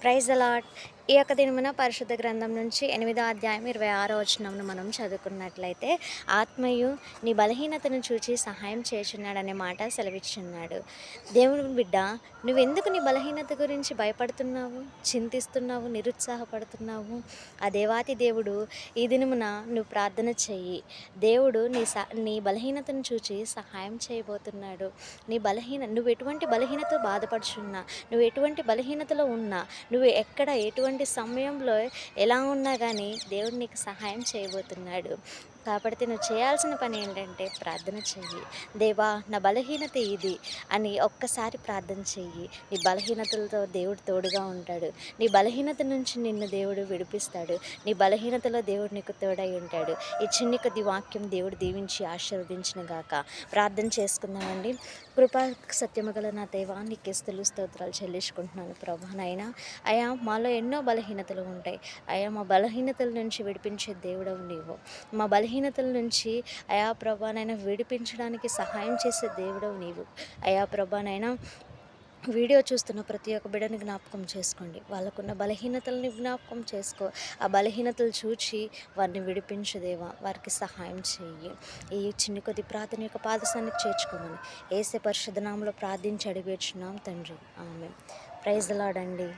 Praise allot. ఈ యొక్క దినమున పరిశుద్ధ గ్రంథం నుంచి 8వ అధ్యాయం 26వ వచనంను మనం చదువుకున్నట్లయితే, ఆత్మయు నీ బలహీనతను చూచి సహాయం చేయుచున్నాడనే మాట సెలవిచ్చున్నాడు. దేవుని బిడ్డ, నువ్వెందుకు నీ బలహీనత గురించి భయపడుతున్నావు, చింతిస్తున్నావు, నిరుత్సాహపడుతున్నావు? ఆ దేవాతి దేవుడు ఈ దినమున నువ్వు ప్రార్థన చెయ్యి. దేవుడు నీ బలహీనతను చూచి సహాయం చేయబోతున్నాడు. నువ్వు ఎటువంటి బలహీనతో బాధపడుచున్నా, నువ్వు ఎటువంటి బలహీనతలో ఉన్నా, నువ్వు ఎక్కడ ఎటువంటి సమయంలో ఎలా ఉన్నా కానీ దేవుడు నీకు సహాయం చేయబోతున్నాడు. కాబట్టి నువ్వు చేయాల్సిన పని ఏంటంటే ప్రార్థన చెయ్యి. దేవా, నా బలహీనత ఇది అని ఒక్కసారి ప్రార్థన చెయ్యి. నీ బలహీనతలతో దేవుడు తోడుగా ఉంటాడు. నీ బలహీనత నుంచి నిన్ను దేవుడు విడిపిస్తాడు. నీ బలహీనతలో దేవుడు నీకు తోడై ఉంటాడు. ఈ చిన్ని కొద్ది వాక్యం దేవుడు దీవించి ఆశీర్వదించిన గాక. ప్రార్థన చేసుకుందామండి. కృపా సత్యము గల నా దేవా, నీకే స్తుతులు స్తోత్రాలు చెల్లించుకుంటున్నాను ప్రభా. నాయనా, అయా మాలో ఎన్నో బలహీనతలు ఉంటాయి. అయా మా బలహీనతల నుంచి విడిపించే దేవుడవు నీవు. మా బలహీనతల నుంచి అయా ప్రభా నైనా విడిపించడానికి సహాయం చేసే దేవుడవు నీవు. అయా ప్రభా నైనా, వీడియో చూస్తున్న ప్రతి ఒక్క బిడ్డని జ్ఞాపకం చేసుకోండి. వాళ్ళకున్న బలహీనతల్ని జ్ఞాపకం చేసుకో. ఆ బలహీనతలు చూచి వారిని విడిపించు దేవా. వారికి సహాయం చెయ్యి. ఈ చిన్ని కొద్ది ప్రార్థన యొక్క పాదశానికి చేర్చుకోమని యేసు పరిశుద్ధ నామములో ప్రార్థించి అడిగి వేడుచున్నాం తండ్రి. ఆమేన్. ప్రైజ్ ది లార్డ్ అండి.